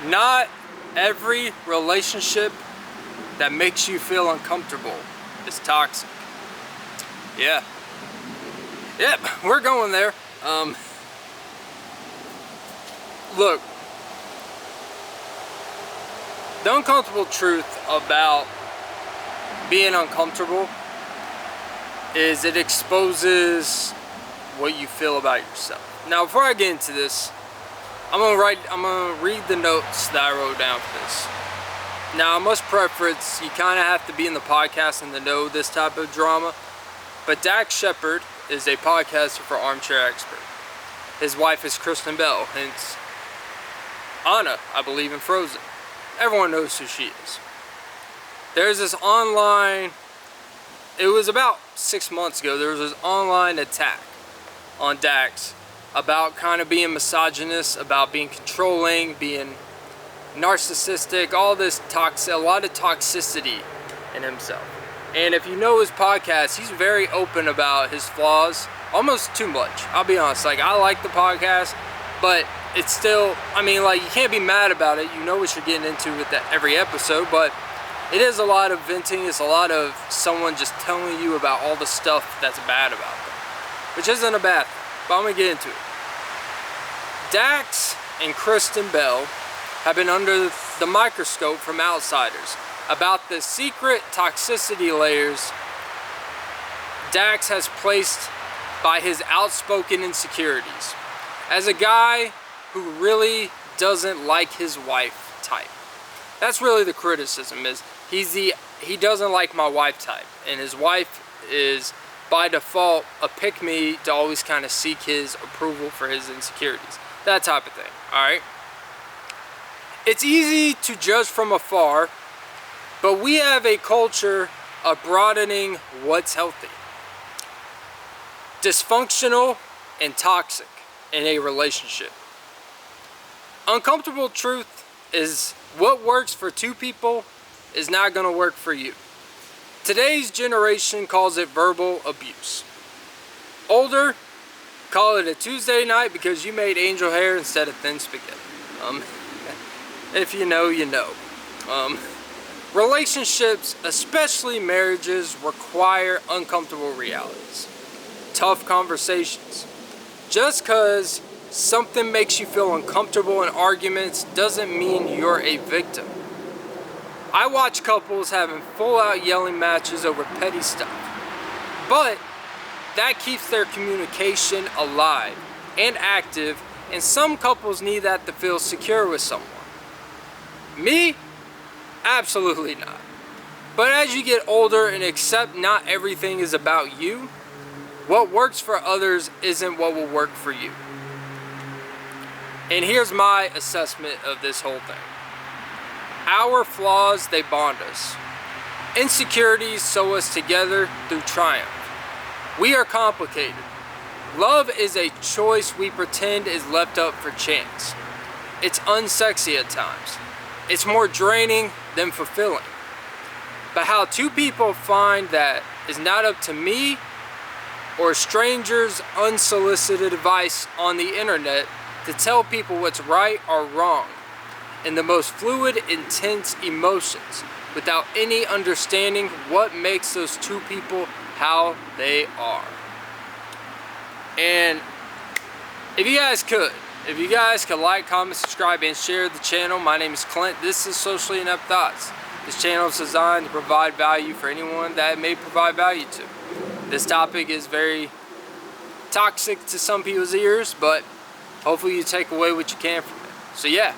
Not every relationship that makes you feel uncomfortable is toxic. Yeah. Yep, we're going there. Look, the uncomfortable truth about being uncomfortable is it exposes what you feel about yourself. Now, before I get into this, I'm gonna read the notes that I wrote down for this. Now, I must preface, you kind of have to be in the podcast and to know this type of drama. But Shepard is a podcaster for Armchair Expert. His wife is Kristen Bell, hence Anna, I believe, in Frozen. Everyone knows who she is. There's this online, it was about 6 months ago, there was this online attack on Dax about kind of being misogynist, about being controlling, being narcissistic, all this a lot of toxicity in himself. And if you know his podcast, he's very open about his flaws, almost too much. I'll be honest, like, I like the podcast, but it's still, I mean, like, you can't be mad about it. You know what you're getting into with every episode, but it is a lot of venting. It's a lot of someone just telling you about all the stuff that's bad about them, which isn't a bad thing, but I'm gonna get into it. Dax and Kristen Bell have been under the microscope from outsiders about the secret toxicity layers Dax has placed by his outspoken insecurities. As a guy who really doesn't like his wife type. That's really the criticism, is he doesn't like my wife type, and his wife is by default a pick-me to always kind of seek his approval for his insecurities. That type of thing, alright? It's easy to judge from afar, but we have a culture of broadening what's healthy. Dysfunctional and toxic in a relationship. Uncomfortable truth is what works for two people is not going to work for you. Today's generation calls it verbal abuse. Older call it a Tuesday night because you made angel hair instead of thin spaghetti. If you know, you know. Relationships, especially marriages, require uncomfortable realities. Tough conversations. Just because something makes you feel uncomfortable in arguments doesn't mean you're a victim. I watch couples having full-out yelling matches over petty stuff. But that keeps their communication alive and active, and some couples need that to feel secure with someone. Me? Absolutely not. But as you get older and accept not everything is about you, what works for others isn't what will work for you. And here's my assessment of this whole thing. Our flaws, they bond us. Insecurities sew us together through triumph. We are complicated. Love is a choice we pretend is left up for chance. It's unsexy at times. It's more draining than fulfilling. But how two people find that is not up to me or strangers' unsolicited advice on the internet to tell people what's right or wrong in the most fluid, intense emotions without any understanding what makes those two people how they are. And if you guys could like, comment, subscribe, and share the channel. My name is Clint. This is Socially Inept Thoughts. This channel is designed to provide value for anyone that it may provide value to. This topic is very toxic to some people's ears, but hopefully you take away what you can from it. So yeah,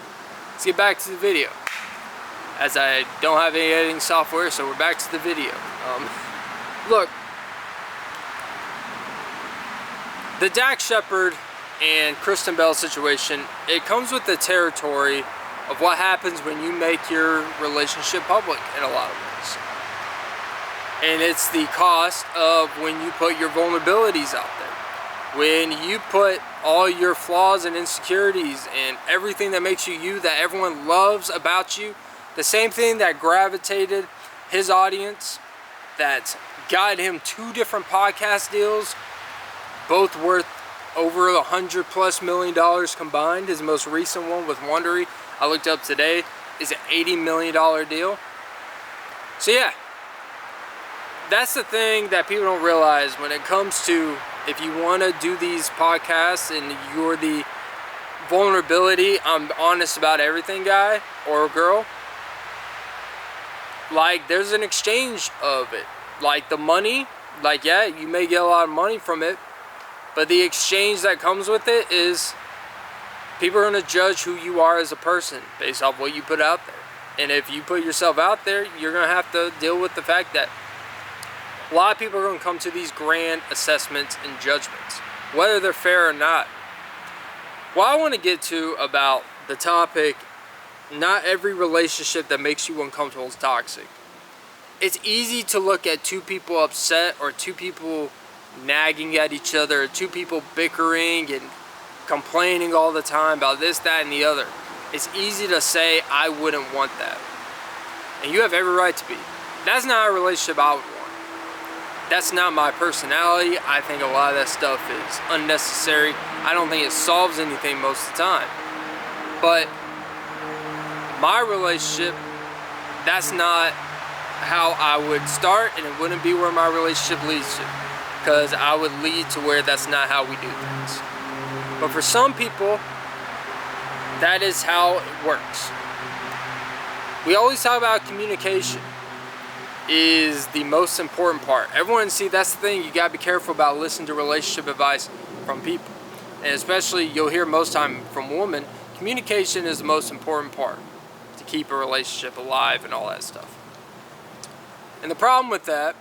let's get back to the video. As I don't have any editing software, so we're back to the video. Look, the Dax Shepard and Kristen Bell situation, it comes with the territory of what happens when you make your relationship public in a lot of ways. And it's the cost of when you put your vulnerabilities out there. When you put all your flaws and insecurities and everything that makes you you, that everyone loves about you, the same thing that gravitated his audience, that got him 2 different podcast deals, both worth over $100+ million combined. His most recent one with Wondery. I looked up today, is an $80 million deal. So yeah, that's the thing that people don't realize when it comes to, if you want to do these podcasts and you're the vulnerability, I'm honest about everything guy or girl, like there's an exchange of it. Like the money, like yeah, you may get a lot of money from it, but the exchange that comes with it is people are going to judge who you are as a person based off what you put out there. And if you put yourself out there, you're going to have to deal with the fact that a lot of people are going to come to these grand assessments and judgments, whether they're fair or not. What I want to get to about the topic, not every relationship that makes you uncomfortable is toxic. It's easy to look at two people upset or two people nagging at each other, or two people bickering and complaining all the time about this, that, and the other. It's easy to say, I wouldn't want that. And you have every right to be. That's not a relationship I would want. That's not my personality. I think a lot of that stuff is unnecessary. I don't think it solves anything most of the time. But my relationship, that's not how I would start, and it wouldn't be where my relationship leads to. Because I would lead to where that's not how we do things. But for some people, that is how it works. We always talk about communication is the most important part. Everyone, see, that's the thing, you gotta be careful about listening to relationship advice from people. And especially, you'll hear most time from women, communication is the most important part to keep a relationship alive and all that stuff. And the problem with that,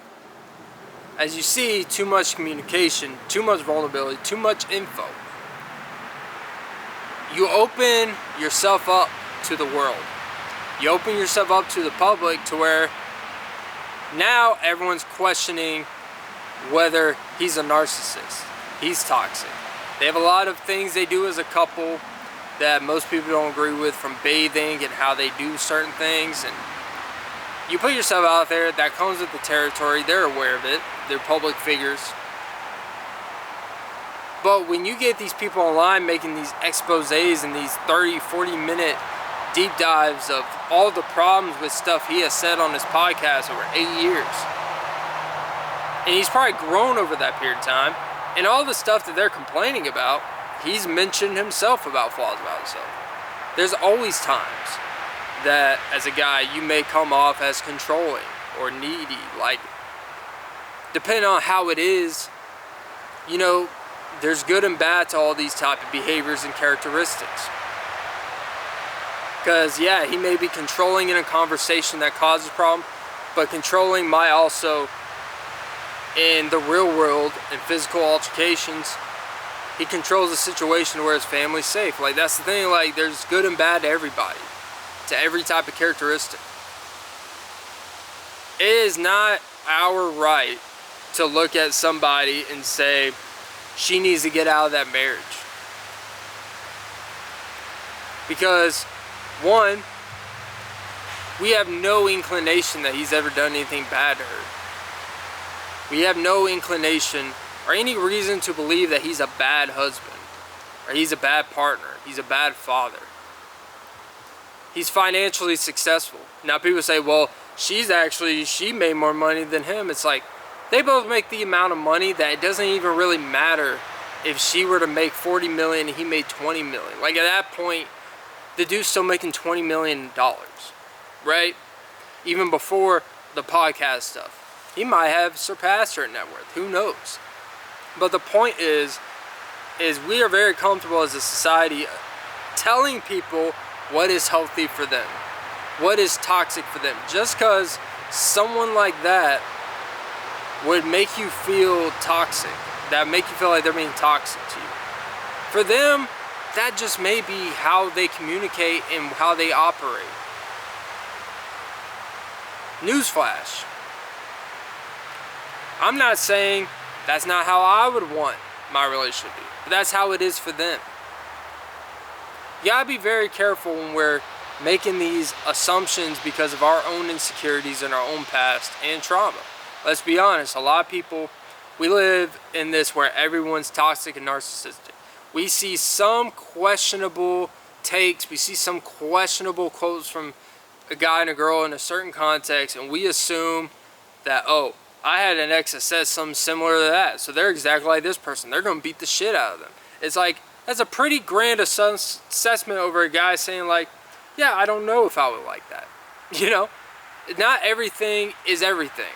as you see, too much communication, too much vulnerability, too much info, you open yourself up to the world. You open yourself up to the public to where now everyone's questioning whether he's a narcissist, he's toxic. They have a lot of things they do as a couple that most people don't agree with, from bathing and how they do certain things. And you put yourself out there, that comes with the territory, they're aware of it, they're public figures. But when you get these people online making these exposés and these 30-40 minute deep dives of all the problems with stuff he has said on his podcast over 8 years, and he's probably grown over that period of time, and all the stuff that they're complaining about, he's mentioned himself about flaws about himself. There's always times that as a guy you may come off as controlling or needy, like depending on how it is, you know, there's good and bad to all these type of behaviors and characteristics. Because yeah, he may be controlling in a conversation that causes a problem, but controlling might also, in the real world, in physical altercations, he controls the situation where his family's safe. Like, that's the thing, like, there's good and bad to everybody, to every type of characteristic. It is not our right to look at somebody and say, she needs to get out of that marriage. Because, one, we have no inclination that he's ever done anything bad to her. We have no inclination or any reason to believe that he's a bad husband, or he's a bad partner, he's a bad father. He's financially successful. Now people say, well, she made more money than him. It's like, they both make the amount of money that it doesn't even really matter if she were to make 40 million and he made 20 million. Like, at that point, the dude's still making $20 million, right? Even before the podcast stuff. He might have surpassed her net worth, who knows? But the point is we are very comfortable as a society telling people what is healthy for them, what is toxic for them. Just because someone like that would make you feel toxic, that make you feel like they're being toxic to you. For them, that just may be how they communicate and how they operate. Newsflash. I'm not saying that's not how I would want my relationship to be, but that's how it is for them. You gotta be very careful when we're making these assumptions because of our own insecurities and our own past and trauma. Let's be honest, a lot of people, we live in this where everyone's toxic and narcissistic. We see some questionable takes, we see some questionable quotes from a guy and a girl in a certain context, and we assume that, oh, I had an ex that says something similar to that, so they're exactly like this person. They're gonna beat the shit out of them. It's like, that's a pretty grand assessment over a guy saying like, yeah, I don't know if I would like that. You know, not everything is everything.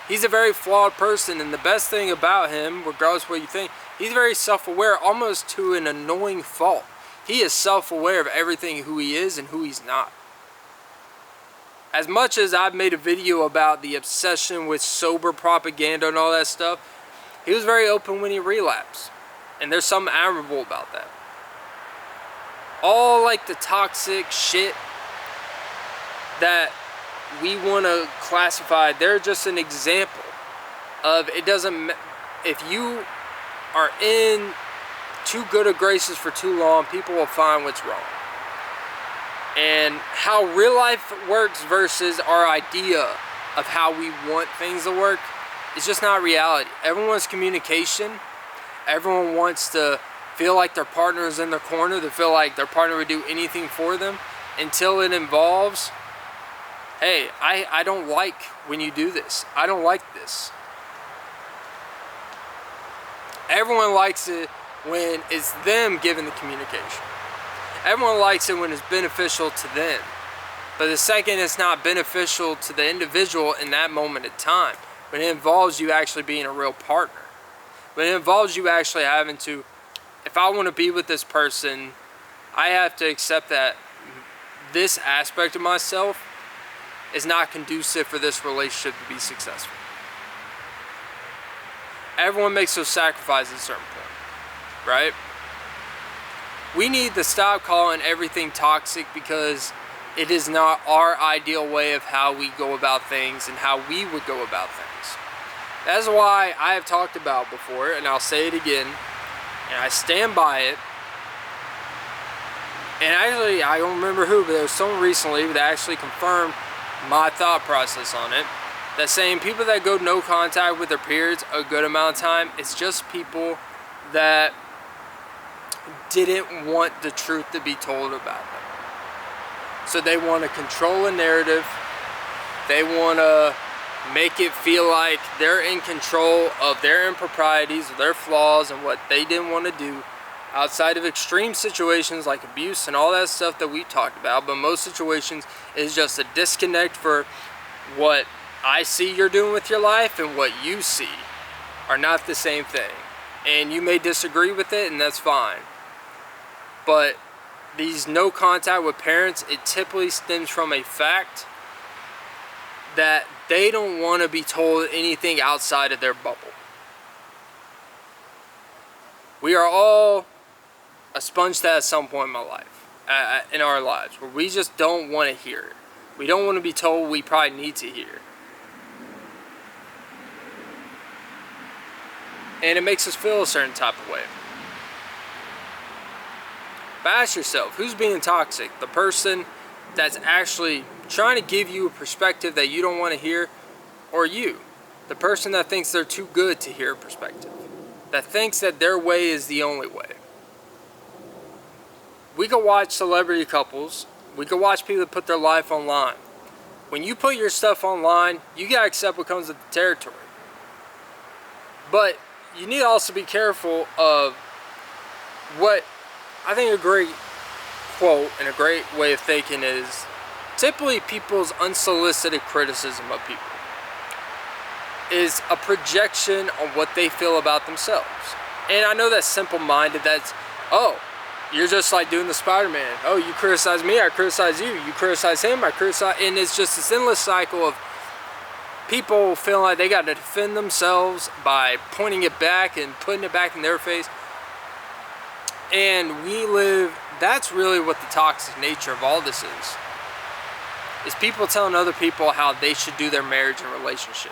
He's a very flawed person, and the best thing about him, regardless of what you think, he's very self-aware, almost to an annoying fault. He is self-aware of everything, who he is and who he's not. As much as I've made a video about the obsession with sober propaganda and all that stuff, he was very open when he relapsed. And there's something admirable about that. All like the toxic shit that we want to classify, they're just an example of, it doesn't, if you are in too good of graces for too long, people will find what's wrong. And how real life works versus our idea of how we want things to work is just not reality. Everyone wants communication. Everyone wants to feel like their partner is in their corner. They feel like their partner would do anything for them, until it involves, hey, I don't like when you do this. I don't like this. Everyone likes it when it's them giving the communication. Everyone likes it when it's beneficial to them. But the second it's not beneficial to the individual in that moment of time, when it involves you actually being a real partner, when it involves you actually having to, if I want to be with this person, I have to accept that this aspect of myself is not conducive for this relationship to be successful. Everyone makes those sacrifices at a certain point, right? We need to stop calling everything toxic, because it is not our ideal way of how we go about things and how we would go about things. That's why I have talked about before, and I'll say it again, and I stand by it. And actually, I don't remember who, but there was someone recently that actually confirmed my thought process on it. That saying people that go no contact with their peers a good amount of time, it's just people that didn't want the truth to be told about them. So they want to control a narrative. They want to make it feel like they're in control of their improprieties, of their flaws, and what they didn't want to do outside of extreme situations like abuse and all that stuff that we talked about. But most situations is just a disconnect for what I see you're doing with your life and what you see are not the same thing. And you may disagree with it, and that's fine. But these no contact with parents, it typically stems from a fact that they don't want to be told anything outside of their bubble. We are all a sponge that at some point in my life, in our lives, where we just don't want to hear it. We don't want to be told we probably need to hear. And it makes us feel a certain type of way. But ask yourself, who's being toxic? The person that's actually trying to give you a perspective that you don't want to hear, or you? The person that thinks they're too good to hear a perspective, that thinks that their way is the only way. We could watch celebrity couples. We could watch people that put their life online. When you put your stuff online, you gotta accept what comes with the territory. But you need to also be careful of what I think a great quote and a great way of thinking is, typically people's unsolicited criticism of people is a projection on what they feel about themselves. And I know that's simple-minded, that's, oh, you're just like doing the Spider-Man. Oh, you criticize me, I criticize you. You criticize him, I criticize, and it's just this endless cycle of people feeling like they got to defend themselves by pointing it back and putting it back in their face. And we live, that's really what the toxic nature of all this is people telling other people how they should do their marriage and relationship.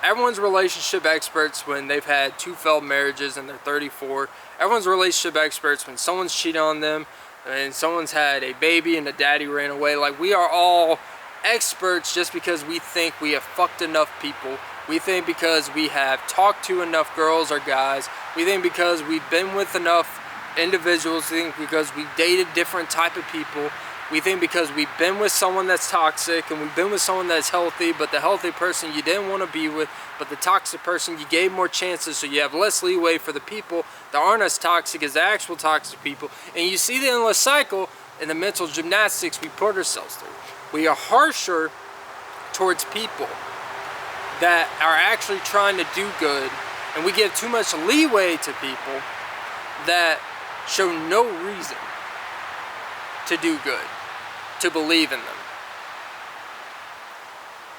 Everyone's relationship experts when they've had 2 failed marriages and they're 34. Everyone's relationship experts when someone's cheated on them and someone's had a baby and the daddy ran away. Like, we are all experts just because we think we have fucked enough people. We think because we have talked to enough girls or guys. We think because we've been with enough individuals think because we dated different type of people, we think because we've been with someone that's toxic and we've been with someone that's healthy, but the healthy person you didn't want to be with, but the toxic person you gave more chances, so you have less leeway for the people that aren't as toxic as the actual toxic people. And you see the endless cycle in the mental gymnastics we put ourselves through. We are harsher towards people that are actually trying to do good, and we give too much leeway to people that show no reason to do good, to believe in them.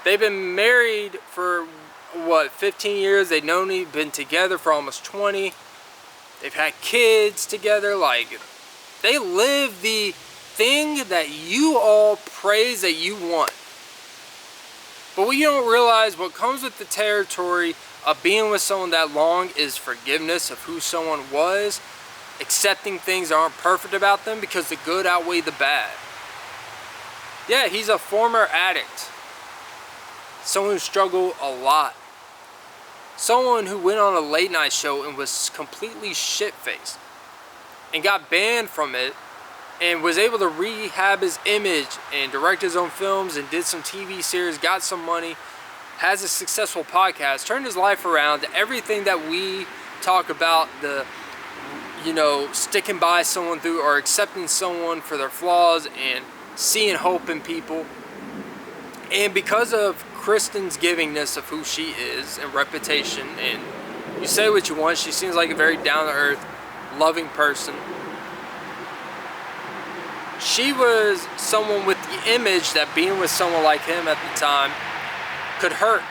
They've been married for, what, 15 years? They've been together for almost 20. They've had kids together. Like, they live the thing that you all praise that you want. But what you don't realize, what comes with the territory of being with someone that long is forgiveness of who someone was, accepting things that aren't perfect about them because the good outweigh the bad. Yeah, he's a former addict. Someone who struggled a lot. Someone who went on a late night show and was completely shit-faced and got banned from it and was able to rehab his image and direct his own films and did some TV series, got some money, has a successful podcast, turned his life around. Everything that we talk about, the, you know, sticking by someone through or accepting someone for their flaws and seeing hope in people. And because of Kristen's givingness of who she is and reputation, and you say what you want, she seems like a very down-to-earth, loving person. She was someone with the image that being with someone like him at the time could hurt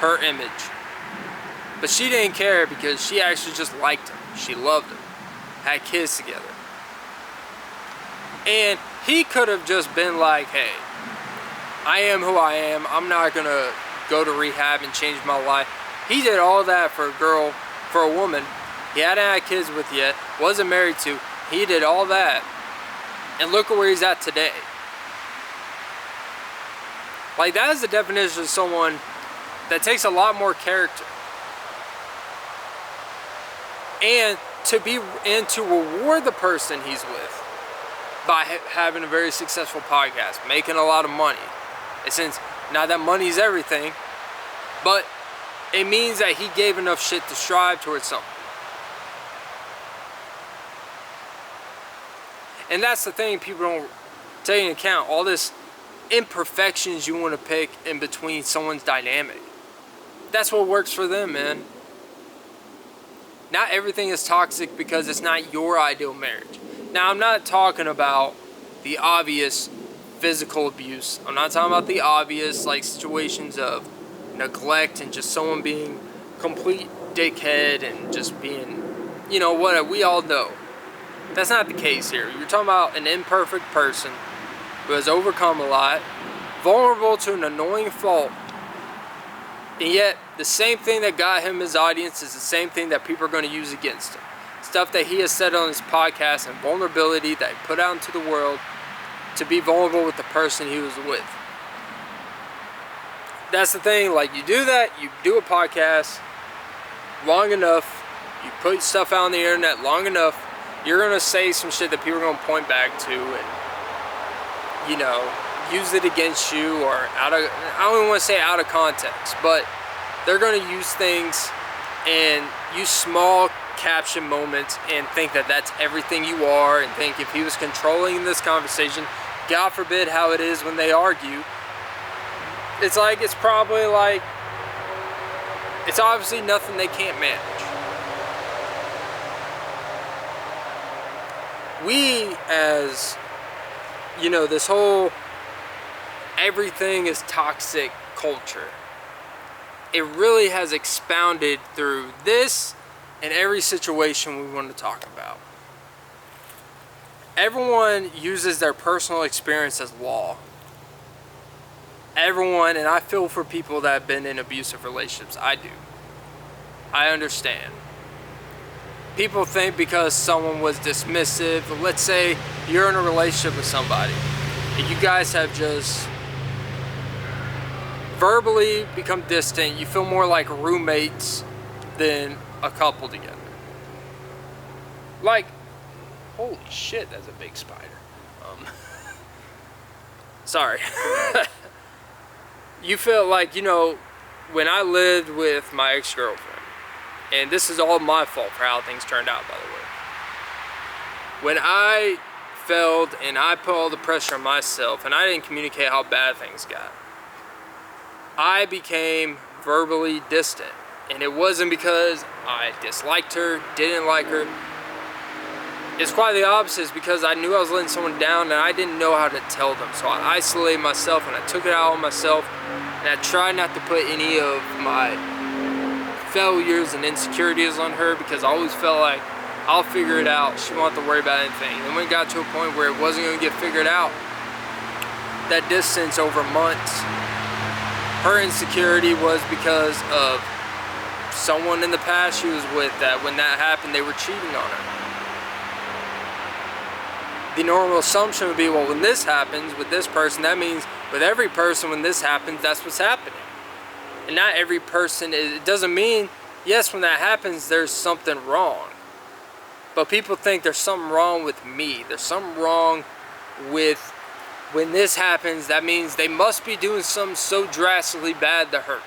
her image. But she didn't care because she actually just liked him. She loved him. Had kids together. And he could have just been like, hey, I am who I am. I'm not going to go to rehab and change my life. He did all that for a girl, for a woman he hadn't had kids with yet, wasn't married to. He did all that. And look at where he's at today. Like, that is the definition of someone that takes a lot more character. And to reward the person he's with by having a very successful podcast, making a lot of money. And since not that money's everything, but it means that he gave enough shit to strive towards something. And that's the thing people don't take into account. All this imperfections you want to pick in between someone's dynamic. That's what works for them, man. Not everything is toxic because it's not your ideal marriage. Now, I'm not talking about the obvious physical abuse. I'm not talking about the obvious, like, situations of neglect and just someone being complete dickhead and just being, you know, what we all know. That's not the case here. You're talking about an imperfect person who has overcome a lot, vulnerable to an annoying fault, and yet the same thing that got him his audience is the same thing that people are going to use against him. Stuff that he has said on his podcast and vulnerability that he put out into the world to be vulnerable with the person he was with. That's the thing, like, you do that, you do a podcast long enough, you put stuff out on the internet long enough, you're going to say some shit that people are going to point back to and, you know, use it against you, or I don't even want to say out of context, but they're going to use things and use small caption moments and think that that's everything you are, and think if he was controlling this conversation, God forbid how it is when they argue, it's like, it's probably like, it's obviously nothing they can't manage. We, as, you know, this whole everything is toxic culture, it really has expounded through this and every situation we want to talk about. Everyone uses their personal experience as law. Everyone, and I feel for people that have been in abusive relationships, I do. I understand. People think because someone was dismissive, let's say you're in a relationship with somebody, and you guys have just verbally become distant, you feel more like roommates than a couple together. Like, Holy shit, that's a big spider. Sorry. You feel like, when I lived with my ex-girlfriend, and this is all my fault for how things turned out, by the way. When I failed and I put all the pressure on myself and I didn't communicate how bad things got, I became verbally distant. And it wasn't because I disliked her, didn't like her. It's quite the opposite. It's because I knew I was letting someone down and I didn't know how to tell them. So I isolated myself and I took it out on myself. And I tried not to put any of my failures and insecurities on her, because I always felt like I'll figure it out. She won't have to worry about anything. And when it got to a point where it wasn't going to get figured out, that distance over months, her insecurity was because of someone in the past she was with, that when that happened, they were cheating on her. The normal assumption would be, well, when this happens with this person, that means with every person when this happens, that's what's happening. And not every person, it doesn't mean, yes, when that happens, there's something wrong. But people think there's something wrong with me. There's something wrong with, when this happens, that means they must be doing something so drastically bad to hurt me.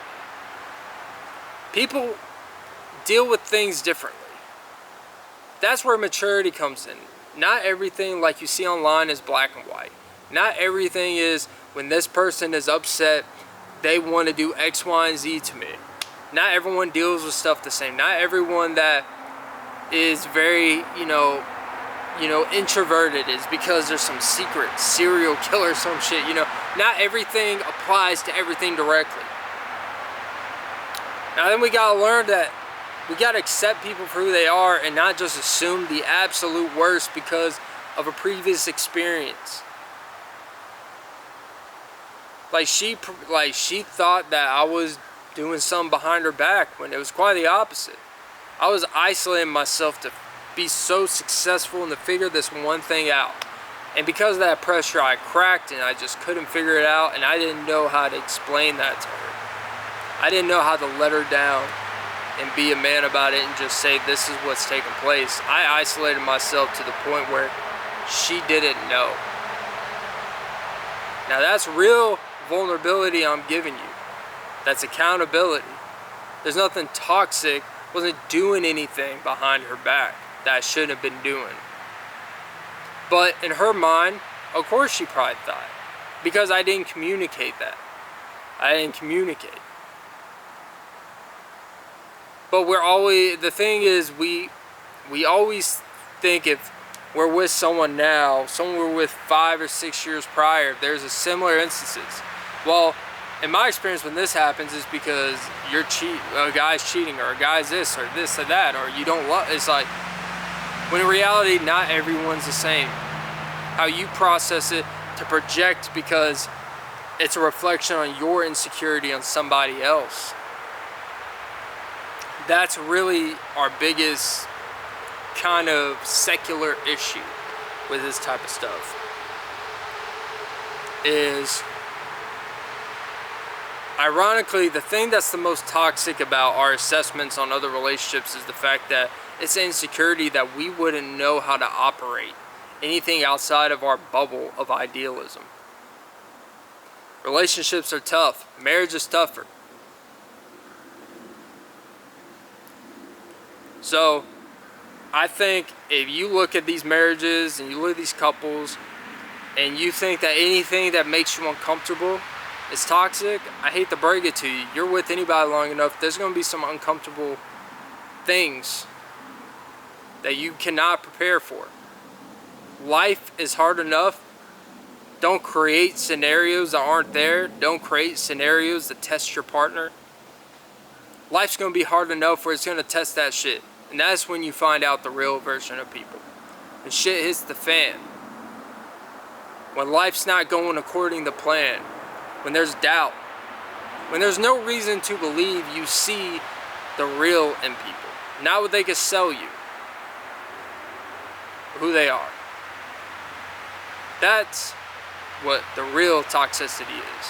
People deal with things differently. That's where maturity comes in. Not everything like you see online is black and white. Not everything is, when this person is upset, they want to do X, Y, and Z to me. Not everyone deals with stuff the same. Not everyone that is very, introverted is because there's some secret serial killer or some shit, Not everything applies to everything directly. Now then we gotta learn that we gotta accept people for who they are and not just assume the absolute worst because of a previous experience. Like she thought that I was doing something behind her back when it was quite the opposite. I was isolating myself to be so successful and to figure this one thing out. And because of that pressure, I cracked and I just couldn't figure it out, and I didn't know how to explain that to her. I didn't know how to let her down and be a man about it and just say, this is what's taking place. I isolated myself to the point where she didn't know. Now that's real vulnerability I'm giving you. That's accountability. There's nothing toxic. Wasn't doing anything behind her back that I shouldn't have been doing. But in her mind, of course she probably thought, because I didn't communicate that. I didn't communicate. But the thing is, we always think if we're with someone now, someone we're with 5 or 6 years prior, there's a similar instances. Well, in my experience, when this happens, is because a guy's cheating, or a guy's this or that, or you don't love. It's like, when in reality, not everyone's the same. How you process it to project, because it's a reflection on your insecurity on somebody else. That's really our biggest kind of secular issue with this type of stuff. Is, ironically, the thing that's the most toxic about our assessments on other relationships is the fact that it's insecurity that we wouldn't know how to operate anything outside of our bubble of idealism. Relationships are tough. Marriage is tougher. So, I think if you look at these marriages and you look at these couples and you think that anything that makes you uncomfortable is toxic, I hate to break it to you. You're with anybody long enough, there's going to be some uncomfortable things that you cannot prepare for. Life is hard enough. Don't create scenarios that aren't there. Don't create scenarios that test your partner. Life's going to be hard enough where it's going to test that shit. And that's when you find out the real version of people. When shit hits the fan. When life's not going according to plan. When there's doubt. When there's no reason to believe you see the real in people. Not what they can sell you. Who they are. That's what the real toxicity is.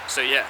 So yeah.